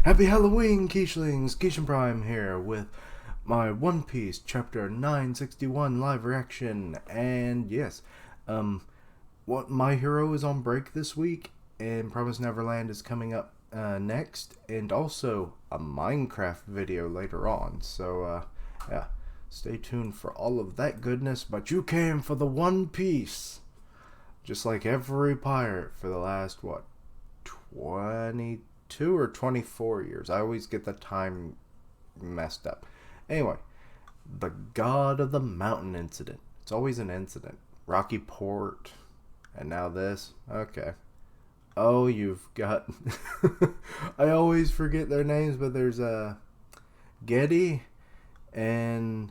Happy Halloween, Keishlings! Keishan Prime here with my One Piece Chapter 961 live reaction. And yes, what my hero is on break this week, and Promise Neverland is coming up next, and also a Minecraft video later on. So, yeah, stay tuned for all of that goodness. But you came for the One Piece, just like every pirate for the last, what, 22 or 24 years. I always get the time messed up. Anyway, the God of the Mountain incident. It's always an incident. Rocky Port, and now this. Okay. Oh, you've got. I always forget their names, but there's Getty, and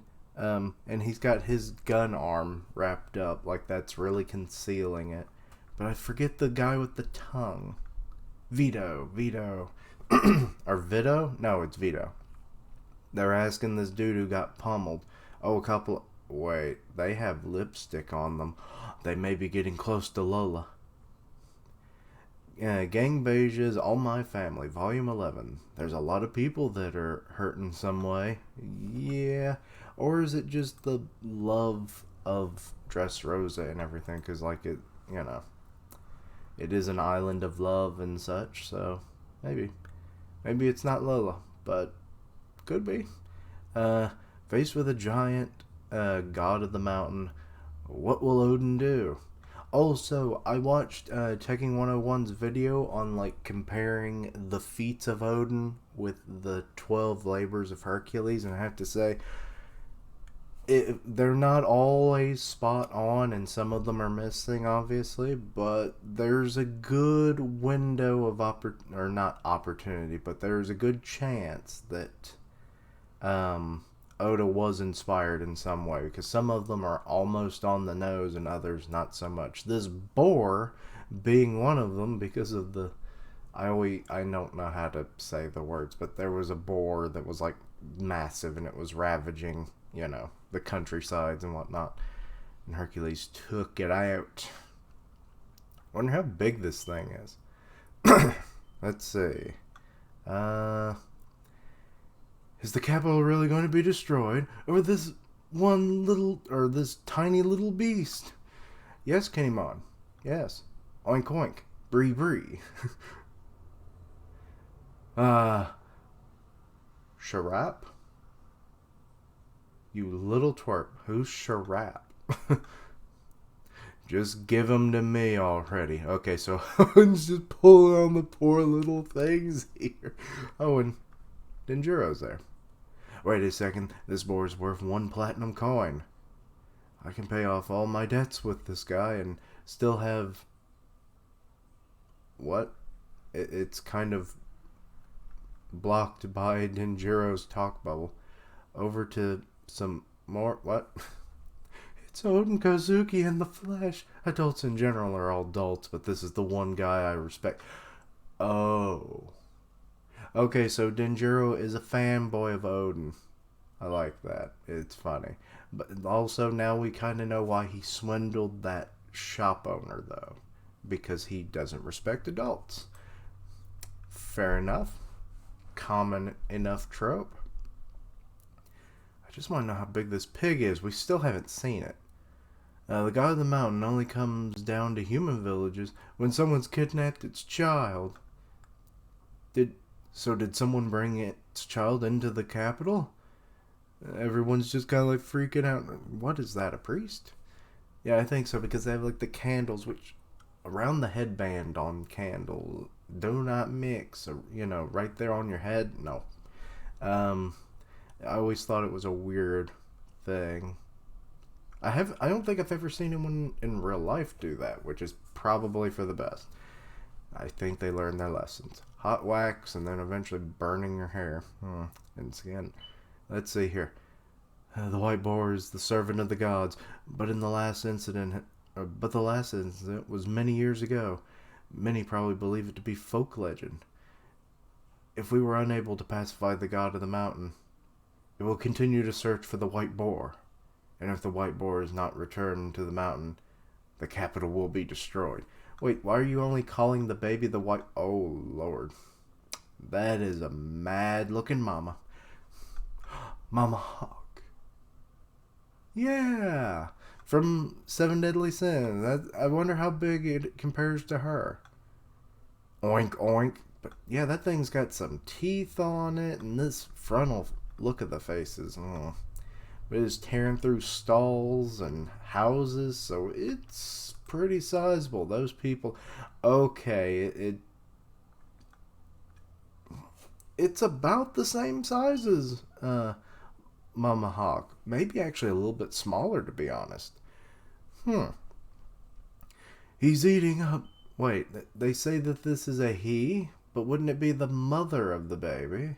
he's got his gun arm wrapped up like that's really concealing it. But I forget the guy with the tongue. Vito. Or Vito? No, it's Vito. They're asking this dude who got pummeled. Oh, a couple. Wait, they have lipstick on them. They may be getting close to Lola. Gang Beja's All My Family, Volume 11. There's a lot of people that are hurt in some way. Yeah. Or is it just the love of Dressrosa and everything? Because, like, it is an island of love and such, so maybe it's not Lola, but could be. Faced with a giant god of the mountain, what will Oden do? Also, I watched Checking 101's video on like comparing the feats of Oden with the 12 labors of Hercules, and I have to say they're not always spot on, and some of them are missing, obviously, but there's a good window of not opportunity, but there's a good chance that Oda was inspired in some way, because some of them are almost on the nose and others not so much. This boar being one of them, because of the I don't know how to say the words, but there was a boar that was like massive and it was ravaging, the countrysides and whatnot. And Hercules took it out. Wonder how big this thing is. Let's see. Is the capital really going to be destroyed over this this tiny little beast? Yes, Kinemon. Yes. Oink oink. Bree bree. Sharap? You little twerp. Who's Sharap? Just give him to me already. Okay, so Owen's just pulling on the poor little things here. Oh, and Denjiro's there. Wait a second. This boar's worth 1 platinum coin. I can pay off all my debts with this guy and still have... What? It's kind of blocked by Denjiro's talk bubble. Over to some more... What? It's Oden Kozuki in the flesh. Adults in general are all adults, but this is the one guy I respect. Oh. Okay, so Denjiro is a fanboy of Oden. I like that. It's funny. But also now we kind of know why he swindled that shop owner, though. Because he doesn't respect adults. Fair enough. Common enough trope. I just want to know how big this pig is. We still haven't seen it. The God of the Mountain only comes down to human villages when someone's kidnapped its child. Did someone bring its child into the capital? Everyone's just kind of like freaking out. What is that, a priest? Yeah, I think so, because they have like the candles, which around the headband on candle, do not mix, right there on your head. No. I always thought it was a weird thing. I don't think I've ever seen anyone in real life do that, which is probably for the best. I think they learned their lessons. Hot wax and then eventually burning your hair and skin. Let's see here. The white boar is the servant of the gods, but the last incident was many years ago. Many probably believe it to be folk legend. If we were unable to pacify the god of the mountain, it will continue to search for the white boar. And if the white boar is not returned to the mountain, the capital will be destroyed. Wait, why are you only calling the baby the white... Oh, Lord. That is a mad-looking mama. Mama Hawk. Yeah, from Seven Deadly Sins. I wonder how big it compares to her. Oink, oink. But yeah, that thing's got some teeth on it, and this frontal look of the faces. Oh. But it's tearing through stalls and houses, so it's pretty sizable. Those people, okay, it's about the same size as Mama Hawk. Maybe actually a little bit smaller, to be honest. He's eating up. Wait, they say that this is a he, but wouldn't it be the mother of the baby?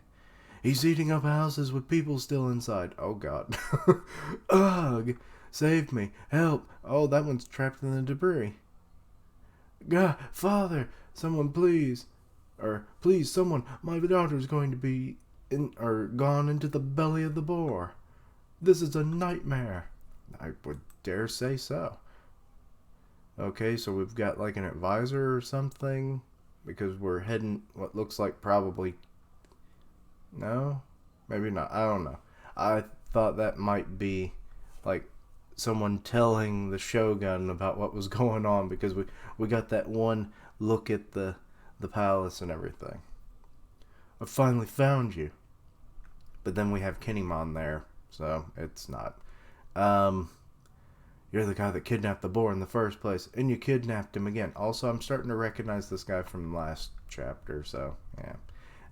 He's eating up houses with people still inside. Oh, God. Ugh. Save me. Help. Oh, that one's trapped in the debris. God, Father, someone please. Or, please, someone. My daughter's going to be gone into the belly of the boar. This is a nightmare. I would dare say so. Okay, so we've got like an advisor or something. Because we're heading what looks like probably... No? Maybe not. I don't know. I thought that might be like someone telling the Shogun about what was going on, because we got that one look at the palace and everything. I finally found you. But then we have Kinemon there, so it's not. You're the guy that kidnapped the boar in the first place, and you kidnapped him again. Also, I'm starting to recognize this guy from the last chapter, so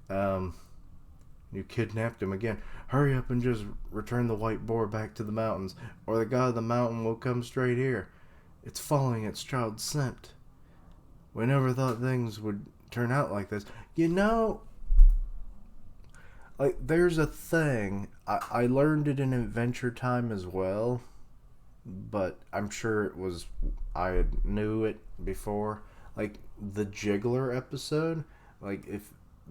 yeah. You kidnapped him again. Hurry up and just return the white boar back to the mountains, or the god of the mountain will come straight here. It's following its child's scent. We never thought things would turn out like this. You know, like, there's a thing. I learned it in Adventure Time as well, but I'm sure I knew it before. Like, the Jiggler episode, like, if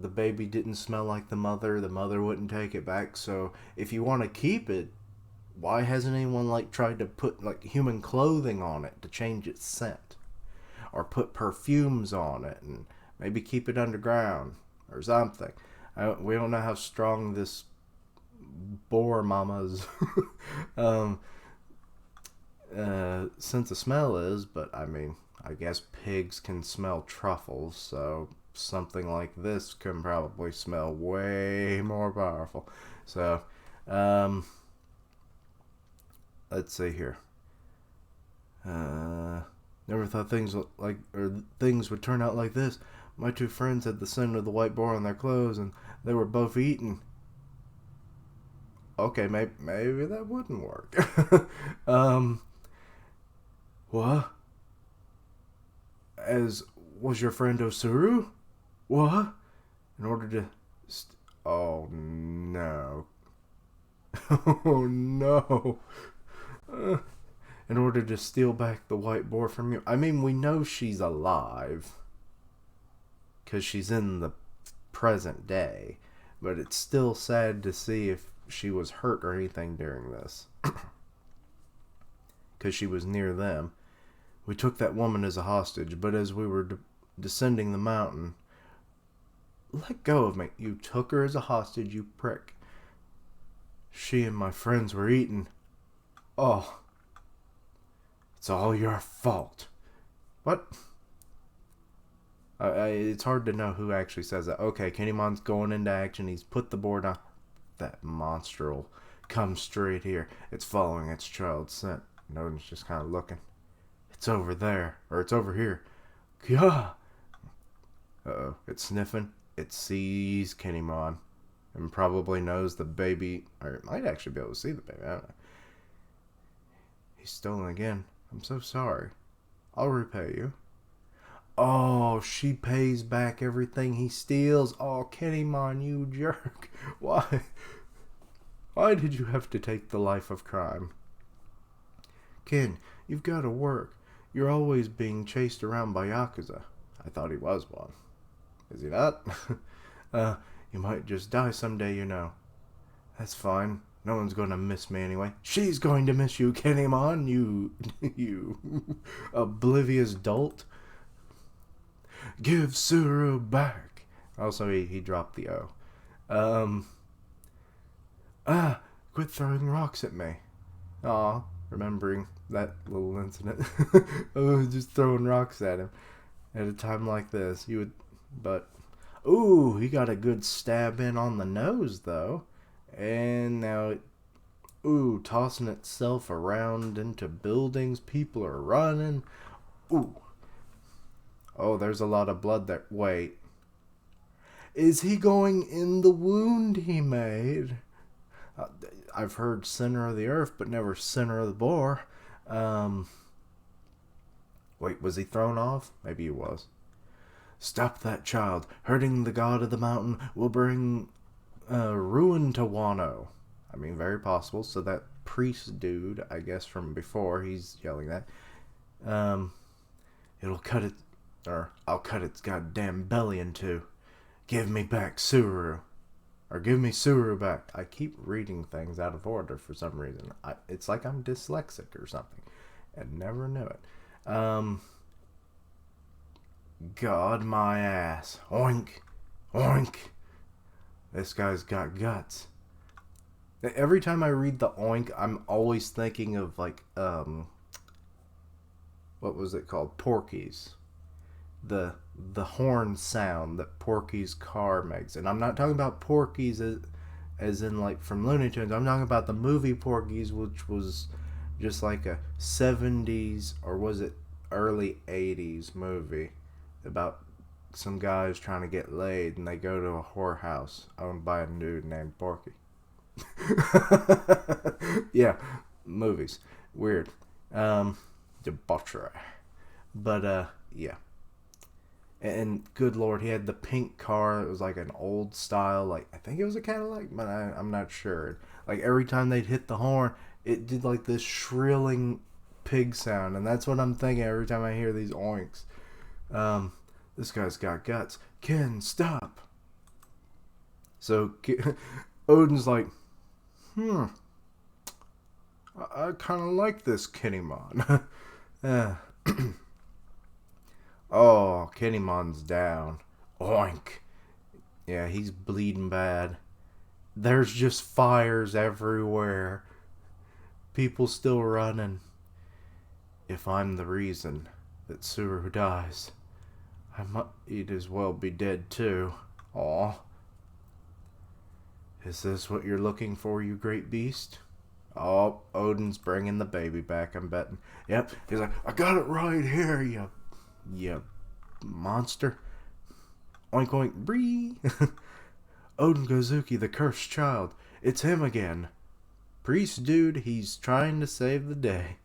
the baby didn't smell like the mother wouldn't take it back. So if you want to keep it, why hasn't anyone like tried to put like human clothing on it to change its scent, or put perfumes on it and maybe keep it underground or something? We don't know how strong this boar mama's sense of smell is, but I mean, I guess pigs can smell truffles, so something like this can probably smell way more powerful. So, let's see here. Never thought things would turn out like this. My two friends had the scent of the white boar on their clothes, and they were both eaten. Okay, maybe that wouldn't work. What? As was your friend Osuru? What? In order to... oh, no. Oh, no. In order to steal back the white boar from you. I mean, we know she's alive, because she's in the present day. But it's still sad to see if she was hurt or anything during this. Because she was near them. We took that woman as a hostage, but as we were descending the mountain... Let go of me. You took her as a hostage, you prick. She and my friends were eaten. Oh. It's all your fault. What? It's hard to know who actually says that. Okay, Kinemon's going into action. He's put the board on. That monster will come straight here. It's following its child's scent. Oden's just kind of looking. It's over there. Or it's over here. Kya! Uh-oh. It's sniffing. It sees Kinemon. And probably knows the baby. Or it might actually be able to see the baby. I don't know. He's stolen again. I'm so sorry. I'll repay you. Oh, she pays back everything he steals. Oh, Kinemon, you jerk. Why? Why did you have to take the life of crime? Ken, you've got to work. You're always being chased around by Yakuza. I thought he was one. Is he not? You might just die someday, you know. That's fine. No one's going to miss me anyway. She's going to miss you, Kinemon, you oblivious dolt. Give Suru back. Also, he dropped the O. Um, quit throwing rocks at me. Aw, remembering that little incident. Oh, just throwing rocks at him. At a time like this, you would... But, ooh, he got a good stab in on the nose, though. And now ooh, tossing itself around into buildings. People are running. Ooh. Oh, there's a lot of blood there. Wait. Is he going in the wound he made? I've heard center of the earth, but never center of the bore. Wait, was he thrown off? Maybe he was. Stop that child. Hurting the god of the mountain will bring ruin to Wano. I mean, very possible. So that priest dude, I guess from before, he's yelling that. It'll cut it, or I'll cut its goddamn belly in two. Give me back Suru. Or give me Suru back. I keep reading things out of order for some reason. It's like I'm dyslexic or something. I never knew it. God, my ass. Oink. Oink. This guy's got guts. Every time I read the oink, I'm always thinking of like, what was it called? Porky's. The horn sound that Porky's car makes. And I'm not talking about Porky's as in like from Looney Tunes. I'm talking about the movie Porky's, which was just like a 70s, or was it early 80s movie about some guys trying to get laid, and they go to a whorehouse owned by a dude named Porky. Yeah, movies. Weird. Debauchery. But, yeah. And good lord, he had the pink car. It was like an old style, like, I think it was a Cadillac, but I'm not sure. Like, every time they'd hit the horn, it did like this shrilling pig sound. And that's what I'm thinking every time I hear these oinks. This guy's got guts. Ken, stop. So, Oden's like, I kind of like this Kinnymon. Oh, Kinnymon's down. Oink. Yeah, he's bleeding bad. There's just fires everywhere. People still running. If I'm the reason that Suru dies, I might as well be dead too. Aw. Is this what you're looking for, you great beast? Oh, Oden's bringing the baby back, I'm betting. Yep, he's like, I got it right here, you monster. Oink oink, bree. Oden Gozuki, the cursed child. It's him again. Priest dude, he's trying to save the day.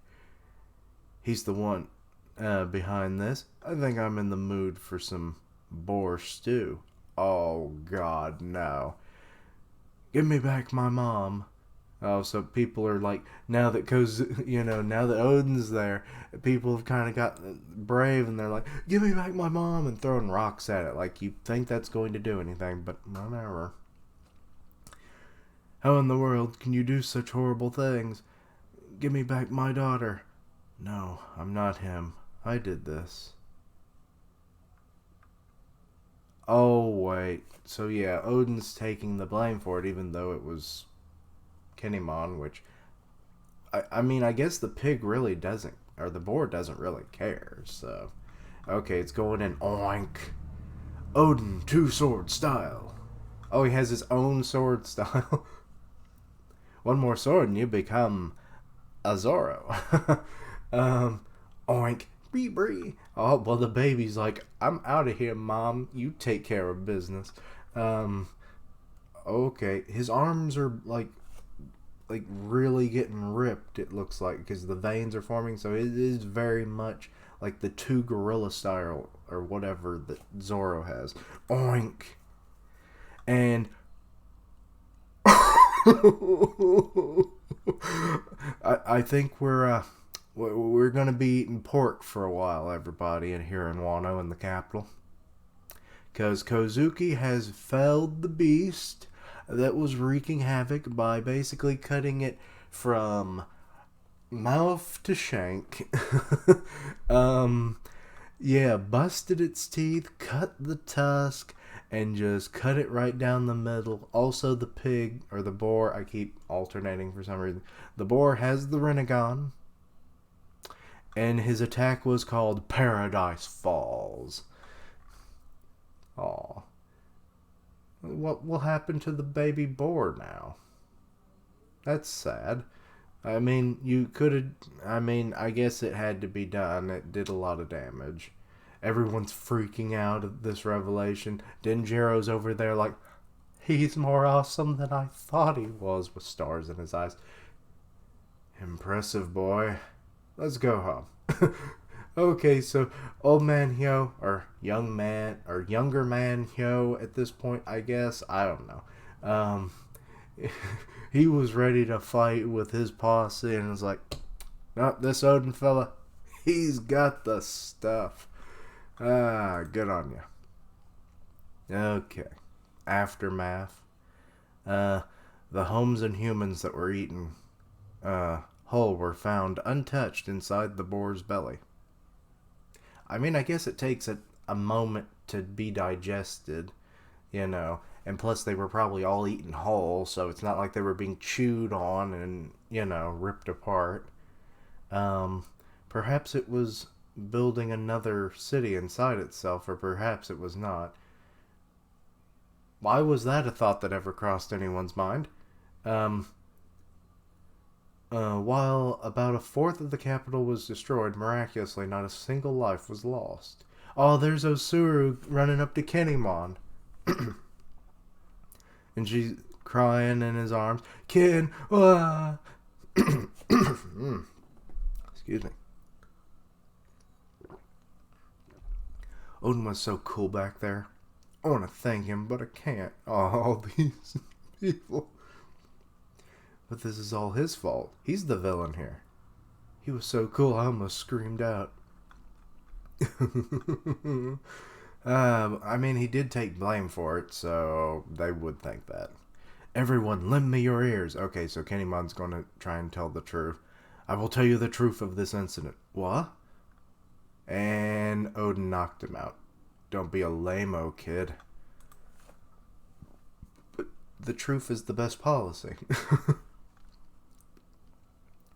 He's the one behind this. I think I'm in the mood for some boar stew. Oh god, no. Give me back my mom. Oh, so people are like, now that now that Oden's there, people have kind of got brave, and they're like, give me back my mom, and throwing rocks at it. Like, you think that's going to do anything, but whatever. How in the world can you do such horrible things? Give me back my daughter. No, I'm not him. I did this. Oh, wait. So, yeah, Oden's taking the blame for it, even though it was Kinnymon, which, I mean, I guess the pig really doesn't, or the boar doesn't really care, so. Okay, it's going in. Oink. Oden, two-sword style. Oh, he has his own sword style. One more sword and you become a Zoro. Oink. Bree bree. Oh, well, the baby's like, I'm out of here, Mom. You take care of business. Okay. His arms are, like really getting ripped, it looks like, because the veins are forming, so it is very much like the two gorilla style, or whatever, that Zoro has. Oink. And I think we're gonna be eating pork for a while, everybody, in here in Wano, in the capital, because Kozuki has felled the beast that was wreaking havoc by basically cutting it from mouth to shank. Yeah, busted its teeth, cut the tusk, and just cut it right down the middle. Also, the pig, or the boar, I keep alternating for some reason. The boar has the Renegon, and his attack was called Paradise Falls. Aw. What will happen to the baby boar now? That's sad. I mean, you could have. I mean, I guess it had to be done. It did a lot of damage. Everyone's freaking out at this revelation. Denjiro's over there like, he's more awesome than I thought he was, with stars in his eyes. Impressive, boy. Let's go home. Okay, so old man Hyo, or young man, or younger man Hyo at this point, I guess. I don't know. He was ready to fight with his posse and was like, no, this Oden fella, he's got the stuff. Good on you. Okay. Aftermath. The homes and humans that were eaten whole were found untouched inside the boar's belly. I mean, I guess it takes a moment to be digested, you know. And plus, they were probably all eaten whole, so it's not like they were being chewed on and, you know, ripped apart. Perhaps it was building another city inside itself, or perhaps it was not. Why was that a thought that ever crossed anyone's mind? While about a fourth of the capital was destroyed, miraculously, not a single life was lost. Oh, there's Osuru running up to Kinemon. And she's crying in his arms. Ken, excuse me. Oden was so cool back there. I want to thank him, but I can't. Oh, all these people. But this is all his fault. He's the villain here. He was so cool, I almost screamed out. I mean, he did take blame for it, so they would think that. Everyone, lend me your ears. Okay, so Kinemon's going to try and tell the truth. I will tell you the truth of this incident. What? And Oden knocked him out. Don't be a lame-o, kid. But the truth is the best policy.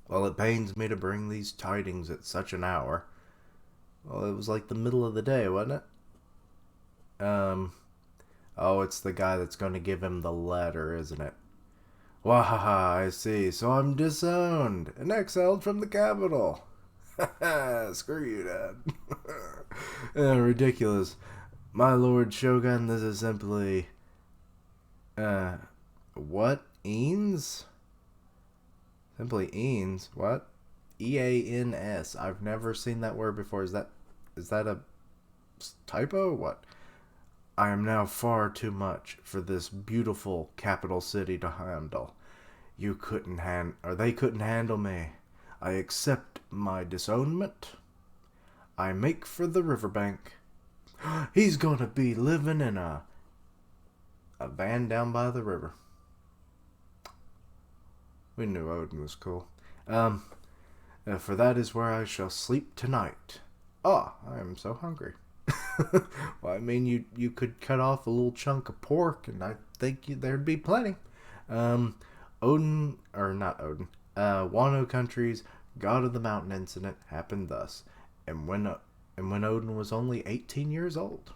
Well, it pains me to bring these tidings at such an hour. Well, it was like the middle of the day, wasn't it? Oh, it's the guy that's going to give him the letter, isn't it? Wahaha, I see. So I'm disowned and exiled from the capital. Screw you, Dad. Ridiculous. My lord Shogun, this is simply... what? Eanes? Simply Eanes? What? E-A-N-S. I've never seen that word before. Is that a typo? What? I am now far too much for this beautiful capital city to handle. They couldn't handle me. I accept my disownment. I make for the riverbank. He's gonna be living in a van down by the river. We knew Oden was cool. For that is where I shall sleep tonight. I am so hungry. Well, I mean, you could cut off a little chunk of pork, and I think there'd be plenty. Oden, or not Oden, Wano Country's God of the Mountain incident happened thus, and when Oden was only 18 years old.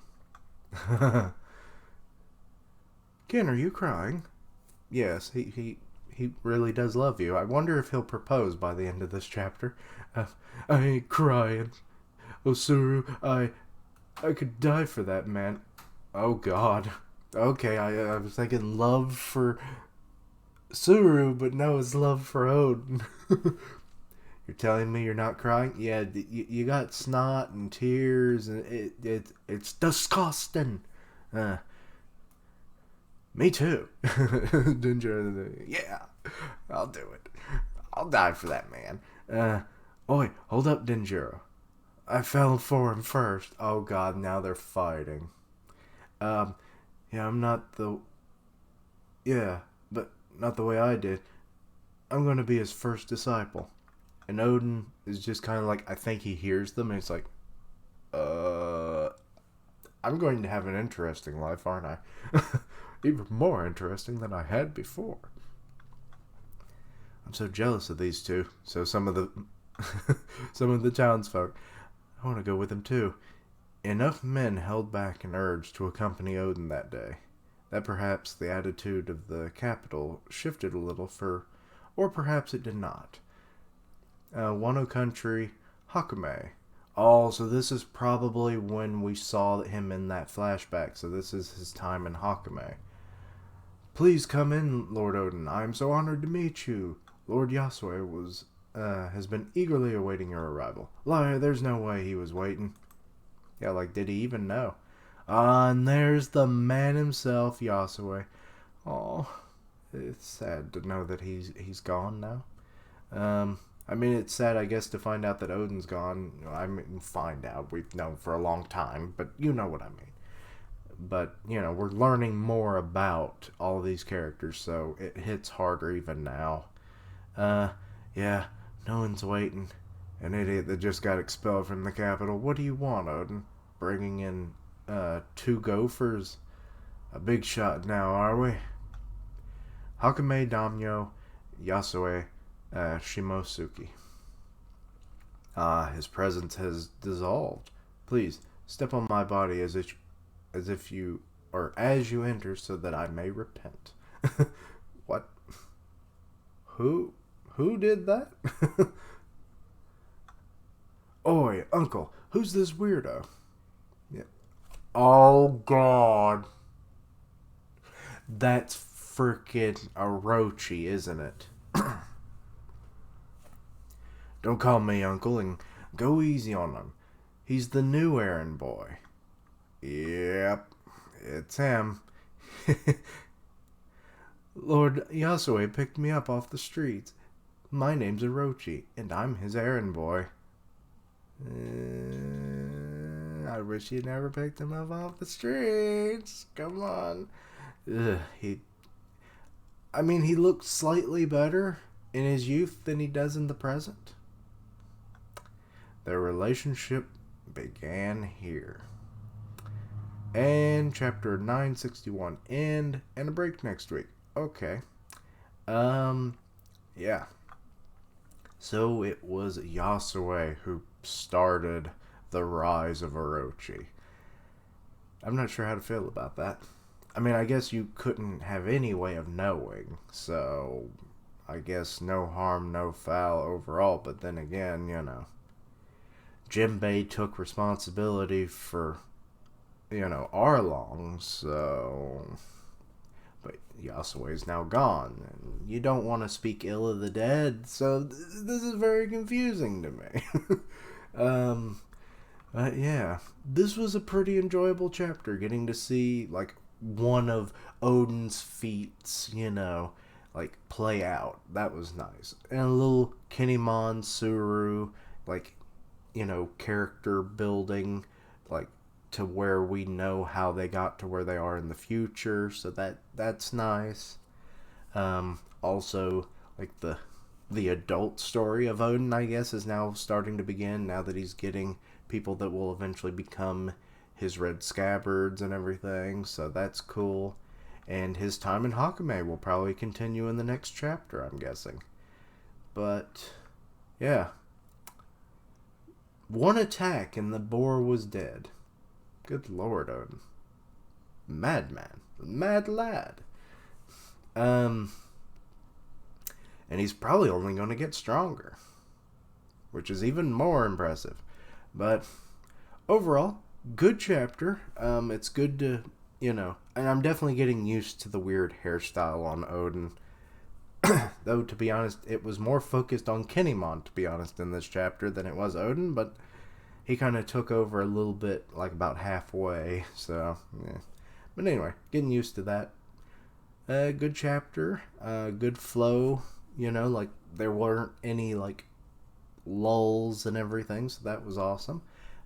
Ken, are you crying? Yes, he really does love you. I wonder if he'll propose by the end of this chapter. I ain't crying. Osuru, I could die for that man. Oh, God. Okay, I was thinking love for Suru, but no, it's love for Oden. You're telling me you're not crying? Yeah, you got snot and tears, and it's disgusting. Me too. Yeah, I'll do it. I'll die for that man. Oi, hold up, Denjiro. I fell for him first. Oh God, now they're fighting. Yeah, I'm not the... Yeah, but not the way I did. I'm going to be his first disciple. And Oden is just kind of like, I think he hears them, and he's like, I'm going to have an interesting life, aren't I? Even more interesting than I had before. I'm so jealous of these two. So some of the some of the townsfolk, I want to go with them too. Enough men held back an urge to accompany Oden that day, that perhaps the attitude of the capital shifted a little or perhaps it did not. Wano country, Hakume. Oh, so this is probably when we saw him in that flashback. So this is his time in Hakume. Please come in, Lord Oden. I am so honored to meet you. Lord Yasue has been eagerly awaiting your arrival. Liar, there's no way he was waiting. Yeah, like, did he even know? And there's the man himself, Yasue. Oh, it's sad to know that he's gone now. I mean, it's sad, I guess, to find out that Oden's gone. I mean, find out. We've known for a long time, but you know what I mean. But, we're learning more about all these characters, so it hits harder even now. Yeah, no one's waiting. An idiot that just got expelled from the capital. What do you want, Oden? Bringing in, 2 gophers? A big shot now, are we? Hakume Damyo Yasue Shimosuke. His presence has dissolved. Please, step on my body as if you, or as you enter, so that I may repent. What? Who did that? Oi, uncle, who's this weirdo? Yeah. Oh, God. That's frickin' Orochi, isn't it? Don't call me uncle and go easy on him. He's the new errand boy. Yep, it's him. Lord Yasue picked me up off the streets. My name's Orochi, and I'm his errand boy. I wish you never picked him up off the streets. Come on. He looks slightly better in his youth than he does in the present. Their relationship began here. And chapter 961 and a break next week. Okay. Yeah. So it was Yasue who started the rise of Orochi. I'm not sure how to feel about that. I mean, I guess you couldn't have any way of knowing, so I guess no harm, no foul overall, but then again, Jinbei took responsibility for, Arlong, so... But Yasue's now gone, and you don't want to speak ill of the dead, so this is very confusing to me. But yeah, this was a pretty enjoyable chapter, getting to see, one of Oden's feats, play out. That was nice. And a little Kinemon, Suru, character building, to where we know how they got to where they are in the future, so that's nice. Also, the adult story of Oden, I guess, is now starting to begin, now that he's getting people that will eventually become his red scabbards and everything, so that's cool. And his time in Hakume will probably continue in the next chapter, I'm guessing. But, yeah. One attack and the boar was dead. Good lord, Oden. Madman. Mad lad. And he's probably only going to get stronger. Which is even more impressive. But, overall, good chapter. It's good to, and I'm definitely getting used to the weird hairstyle on Oden. Though, to be honest, it was more focused on Kinemon, to be honest, in this chapter than it was Oden, but he kind of took over a little bit, about halfway, so, yeah. But anyway, getting used to that. Good chapter, good flow, there weren't any, lulls and everything, so that was awesome.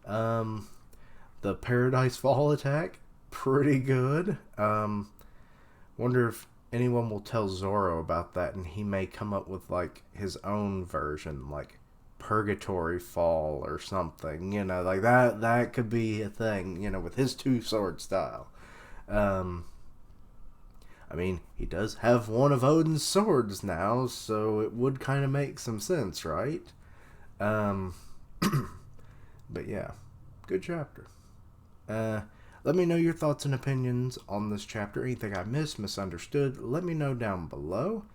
The Paradise Fall attack, pretty good. Wonder if anyone will tell Zoro about that, and he may come up with his own version, purgatory fall or something, you know, like that could be a thing, you know, with his two sword style. I mean, he does have one of Odin's swords now, so it would kind of make some sense, right? But yeah, good chapter. Let me know your thoughts and opinions on this chapter. Anything I missed, misunderstood, let me know down below.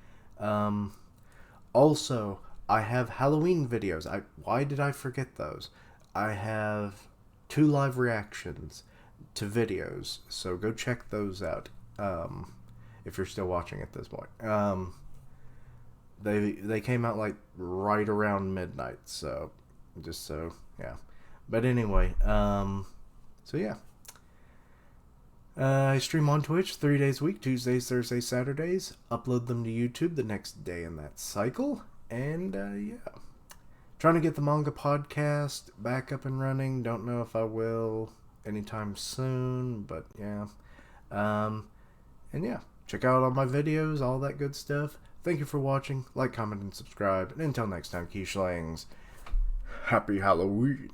Also, I have Halloween videos. Why did I forget those? I have 2 live reactions to videos, so go check those out. If you're still watching at this point. They came out like right around midnight, so yeah. But anyway, so yeah. I stream on Twitch 3 days a week, Tuesdays, Thursdays, Saturdays. Upload them to YouTube the next day in that cycle. And yeah. Trying to get the manga podcast back up and running. Don't know if I will anytime soon, but yeah. And yeah. Check out all my videos, all that good stuff. Thank you for watching. Like, comment, and subscribe. And until next time, Keyshlings, happy Halloween.